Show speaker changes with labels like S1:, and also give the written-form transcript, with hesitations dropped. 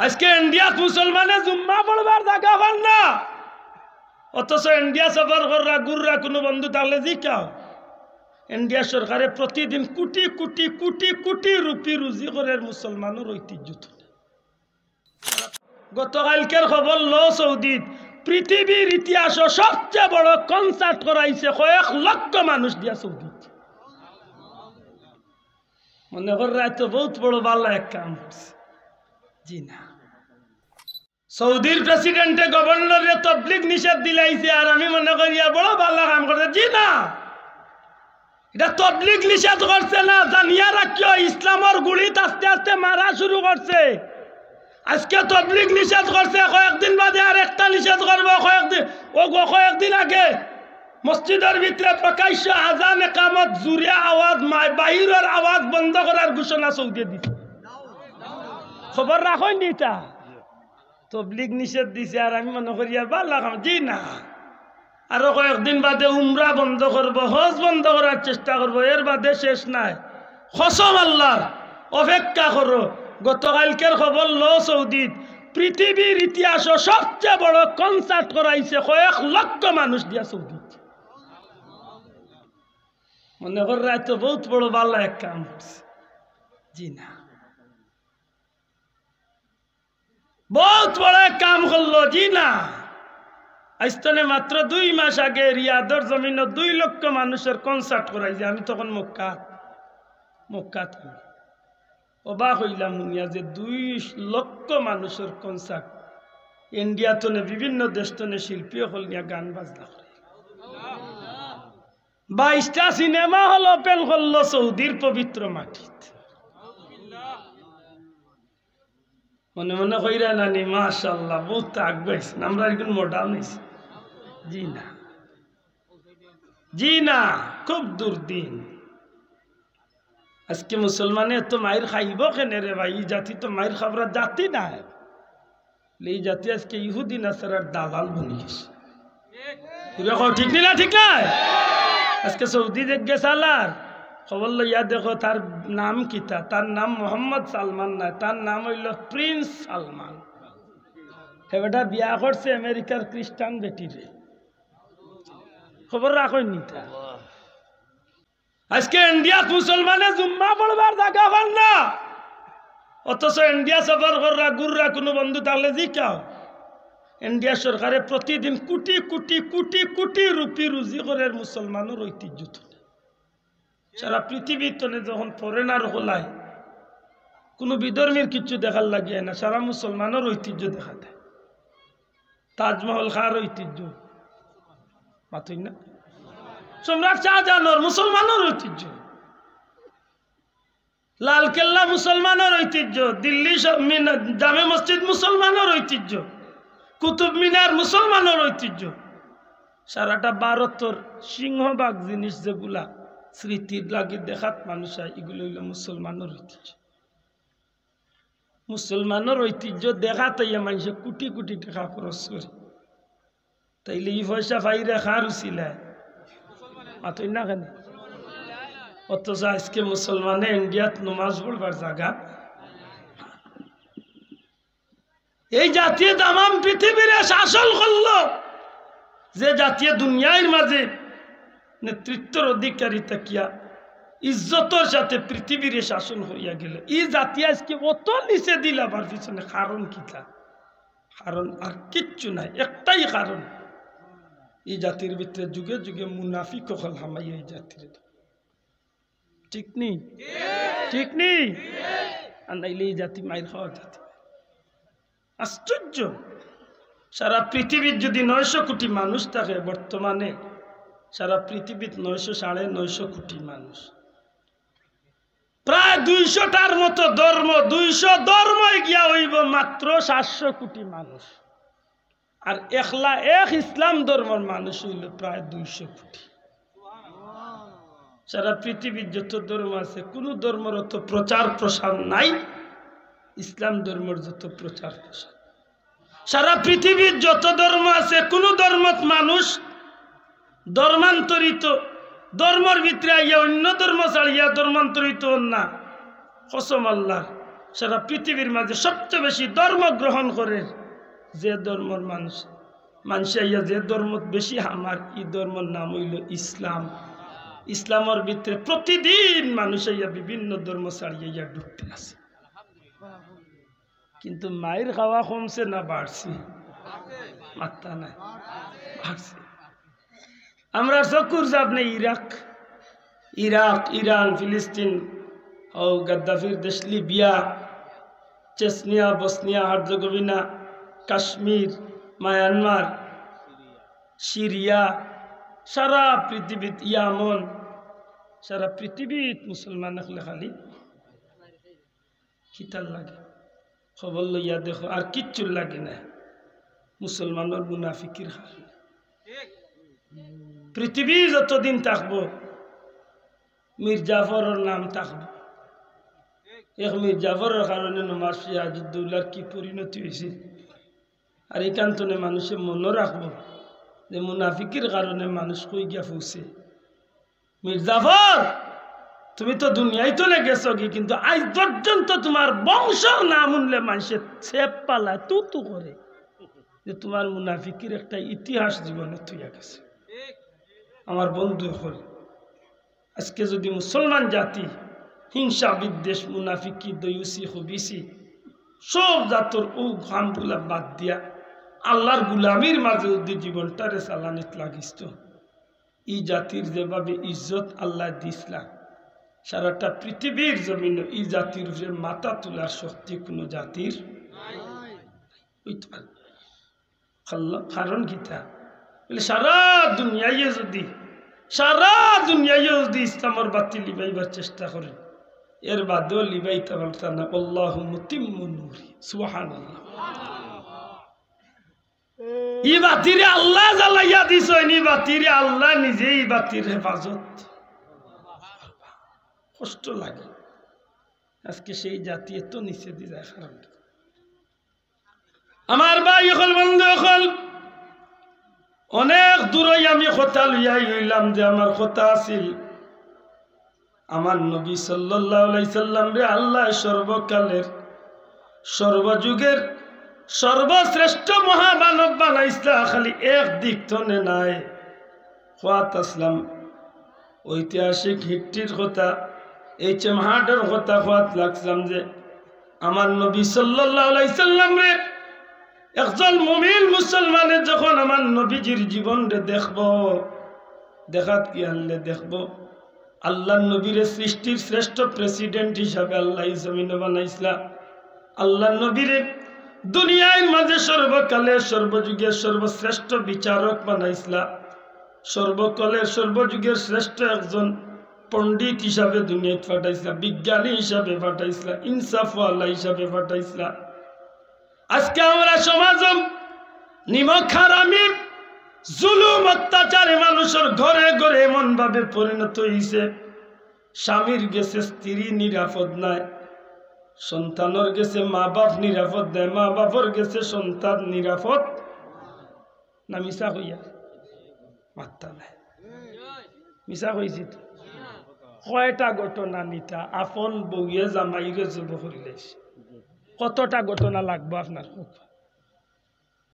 S1: আজকে ইন্ডিয়াত মুসলমানে জুম্মা পড়বার জায়গা পান না, অথচ ইন্ডিয়া সফর কররা গুররা কোনো বন্ধু তাহলে জিকাও ইন্ডিয়া সরকারে প্রতিদিন কোটি কোটি কোটি কোটি রুপি রুজি করে মুসলমানের ঐতিহ্য তুলে। গতকালকের খবর লো সৌদিত পৃথিবীর ইতিহাস সবচেয়ে বড় কনসার্ট করাইছে কয়েক লক্ষ মানুষ দিয়া সৌদিত। মনে করা তো বহুত বড় ভালো এক কাম করছে। জি না, সৌদির প্রেসিডেন্টে গভর্নরে তবলিগ নিষেধ দিলাইছে আর আমি মনে করি বড় ভালো কাম করছে। জি না, এটা তবলিগ নিষেধ করছে না, জানিয়া রাখিও ইসলামের গুলিত আস্তে আস্তে মারা শুরু করছে। আজকে তবলিগ নিষেধ করছে, কয়েকদিন বাদে আর একটা নিষেধ করবো। কয়েকদিন আগে মসজিদের ভিতরে প্রকাশ্য আজান একামত জুরিয়া আওয়াজ বাহিরের আওয়াজ বন্ধ করার ঘোষণা সৌদি দিছে। খবর রাখেন নি তা তবলিগ নিষেধ দিছে আর আমি মনে করি আর ভালো লাগাম। জি না, আরো কয়েকদিন বাদে উমরা বন্ধ করব, হজ বন্ধ করার চেষ্টা করব, এর বাদে শেষ নাই। কসম আল্লাহর, অপেক্ষা করো। গতকালকের খবর লো সৌদিত পৃথিবীর ইতিহাস সবচেয়ে বড় কনসার্ট করাইছে কয়েক লক্ষ মানুষ দিয়া সৌদিত। মনে করা তো বহুত বড় ভালো এক কাম করছে। জি না, বহুত বড় এক কাম করলো। জি না, আইস্তনে মাত্র 2 মাস আগে রিয়াদর জমিন 2 লক্ষ মানুষের কনসার্ট করাইছে। আমি তখন মক্কাত অবাক হইলাম শুনিয়া যে 2 লক্ষ মানুষের কনসার্ট ইন্ডিয়া তনে বিভিন্ন দেশ তনে শিল্পী হল নিয়ে গান বাজনা করে। 22টা সিনেমা হল ওপেন করলো সৌদির পবিত্র মাটিত। মনে মনে কইরা নানি মাশাআল্লাহ বহুত আগাইছেন, আমরা এখন মডার্ন হইছি। জি না, জি না, খুব দুর্দিন। আজকে মুসলমানে তো মায়ের খাইব কেন রে ভাই? এই জাতি তো মায়ের খাবার জাতি না, এই জাতি আজকে ইহুদি নাসারার দালাল বনি গেছে। ঠিক না? ঠিক না? আজকে সৌদি দেখে সালার খবর লইয়া দেখো তার নাম কিতা, তার নাম মোহাম্মদ সালমান না, তার নাম হইল প্রিন্স সালমান। হেবেটা বিয়া করছে আমেরিকার খ্রিস্টান বেটিরে। খবর রাখেন নি তা? আজকে ইন্ডিয়াত মুসলমানে জুম্মা পড়বার জায়গা পান না, অথচ ইন্ডিয়া সফর কররা গুররা কোনো বন্ধু তাহলে জিকাও ইন্ডিয়া সরকারে প্রতিদিন কোটি কোটি কোটি কোটি রুপি রুজি করে মুসলমানের ঐতিহ্য তুলে। সারা পৃথিবীর তনে যখন ফরেনার হলায় কোনো বিধর্মীর কিছু দেখার লাগিয়ে না, সারা মুসলমানের ঐতিহ্য দেখা দেয়। তাজমহল খার ঐতিহ্য মাতই না, সম্রাট শাহজাহানের মুসলমানের ঐতিহ্য, লালকেল্লা মুসলমানের ঐতিহ্য, দিল্লি জামে মসজিদ মুসলমানের ঐতিহ্য, কুতুব মিনার মুসলমানের ঐতিহ্য। সারাটা ভারতের সিংহভাগ জিনিস যেগুলা স্মৃতির লাগে দেখাত মানুষ এগুলো হইল মুসলমানের ঐতিহ্য। মুসলমানের ঐতিহ্য দেখাতে মানুষে কোটি কোটি টাকা খরচ করে, তাইলে এই পয়সা পাইরে খার উচিলায় মাতই না কেন? অথচ আজকে মুসলমানে ইন্ডিয়াত নমাজ পড়বার জায়গা। এই জাতীয় তামাম পৃথিবীর শাসন করলো, যে জাতীয় দুনিয়ার মাঝে নেতৃত্বের অধিকারী থাকিয়া ইজ্জতের সাথে পৃথিবীর শাসন হইয়া গেল, এই জাতি আজকে অত নিচে দিল। আবার পিছনে কারণ কিতা? কারণ আর কিচ্ছু নাই, একটাই কারণ, এই জাতির ভিতরে যুগে যুগে মুনাফিক হল হামাই এই জাতির। ঠিক নেই? ঠিক নেই? আর নাইলে এই জাতি মাইর খাওয়া জাতি। আশ্চর্য, সারা পৃথিবীর যদি 900 কোটি মানুষ থাকে, বর্তমানে সারা পৃথিবীর 900-950 কোটি মানুষ, প্রায় 200টার মতো ধর্ম, 200 ধর্মই গিয়া হইব মাত্র 700 কোটি মানুষ। আর একলা এক ইসলাম ধর্মের মানুষ হইল প্রায় 200 কোটি। সারা পৃথিবীর যত ধর্ম আছে কোন ধর্মের অত প্রচার প্রসার নাই, ইসলাম ধর্মের যত প্রচার প্রসার। সারা পৃথিবীর যত ধর্ম আছে কোন ধর্মত মানুষ ধর্মান্তরিত, ধর্মের ভিতরে আইয়া অন্য ধর্ম ছাড়িয়া ধর্মান্তরিত না। কসম আল্লাহ, সারা পৃথিবীর মাঝে সবচেয়ে বেশি ধর্ম গ্রহণ করে যে ধর্মর মানুষ ইয়া যে ধর্ম বেশি আমার এই ধর্মের নাম হইল ইসলাম। ইসলামের ভিতরে প্রতিদিন মানুষ ইয়া বিভিন্ন ধর্ম ছাড়িয়ে ইয়া ঢুকতে আছে, কিন্তু মায়ের খাওয়া কমছে না বাড়ছে? মাত্রা নাই, বাড়ছে। আমরা চকুর যাব নেই ইরাক, ইরান, ফিলিস্তিন, ও গাদ্দাফির দেশ Libya, Chechnya, Bosnia, Herzegovina, Kashmir, Myanmar, Syria, সারা পৃথিবীত ইয়ামন, সারা পৃথিবীত মুসলমান হলে খালি খিতার লাগে। খবর লইয়া দেখো আর কিচ্ছু লাগে না মুসলমানের মুনাফিকির কারণে। পৃথিবী যতদিন থাকবো মীর জাফরের নাম থাকবো। এক মীর জাফরের কারণে নমাজ সিরাজউদ্দৌলার কি পরিণতি হয়েছে। আর একান্তনে মানুষে মনে রাখবো যে মুনাফিকির কারণে মানুষ কই গিয়া ফুসে, মীর জাফর তুমি তো দুনিয়ায় চলে গেছো কি, কিন্তু আজ পর্যন্ত তোমার বংশ না শুনলে মানুষের ছেপ পালায় তু করে যে তোমার মুনাফিকির একটা ইতিহাস জীবনে তুইয়া গেছে। আমার বন্ধু হল, আজকে যদি মুসলমান জাতি হিংসা, বিদ্বেষ, মুনাফিকি, দয়ুসি, হবিসি সব জাতর ও ঘামগুলা বাদ দিয়া আল্লাহর গুলামির মাঝে যদি জীবনটারে চালানিত লাগিস, এই জাতির যেভাবে ইজ্জত আল্লাহ দিসলা সারাটা পৃথিবীর জমিন, এই জাতির উপরে মাথা তোলার শক্তি কোনো জাতির কারণ কিতা বলে সারা দুনিয়ায় যদি ইসলামের বাতি লিবাইবার চেষ্টা করে, এর বাদেও লিবাইতে পারতাম না। আল্লাহু মুতিম্মু নূরি, সুবহানাল্লাহ। এই বাতিরে আল্লাহ জ্বালাইয়া দিছ, এই বাতিরে আল্লাহ নিজেই বাতির হেফাজত। কষ্ট লাগে আজকে সেই জাতি এত নিচে দিয়ে যায়। কারণ আমার ভাই হল, বন্ধু হল, অনেক দূরে আমি কথা লইয়াই হইলাম যে আমার কথা আছিল আমার নবী সাল্লাল্লাহু আলাইহি সাল্লাম রে আল্লাহ সর্বকালের সর্বযুগের সর্বশ্রেষ্ঠ মহামানব বানাইসলা। খালি এক দিক তো নাই, খোয়াত আসলাম ঐতিহাসিক হিস্ট্রির কথা, এই চেমহাটের কথা খোয়াত লাগছিলাম যে আমার নবী সাল্লাল্লাহু আলাইহি সাল্লাম রে একজন মুমিন মুসলমানে যখন আমার নবীজির জীবন রে দেখব, দেখাত কি আনলে দেখব আল্লাহ নবীরে সৃষ্টির শ্রেষ্ঠ প্রেসিডেন্ট হিসাবে আল্লাহ জমিনে বানাইছিলা। আল্লাহ নবীরে দুনিয়ার মাঝে সর্বকালের সর্বযুগের সর্বশ্রেষ্ঠ বিচারক বানাইছিলা, সর্বকালের সর্বযুগের শ্রেষ্ঠ একজন পণ্ডিত হিসাবে দুনিয়ায় পাঠাইছিলা, বিজ্ঞানী হিসাবে পাঠাইছিলা, ইনসাফওয়ালা হিসাবে পাঠাইছিলা। আজকে আমরা সমাজ নিমক হারামি জুলুম অত্যাচারে মানুষের ঘরে ঘরে এমন ভাবে পরিণত হয়েছে, স্বামীর গেছে স্ত্রী নিরাপদ নাই, সন্তানের গেছে মা বাপ নিরাপদ নাই, মা বাপর গেছে সন্তান নিরাপদ না। মিশা হইয়া মাত্রা নাই, মিশা হয়েছি তো। কয়টা ঘটনা নিতা আপন বউয়ে জামাইরে জব করিলেছে, কতটা ঘটনা লাগবো আপনার?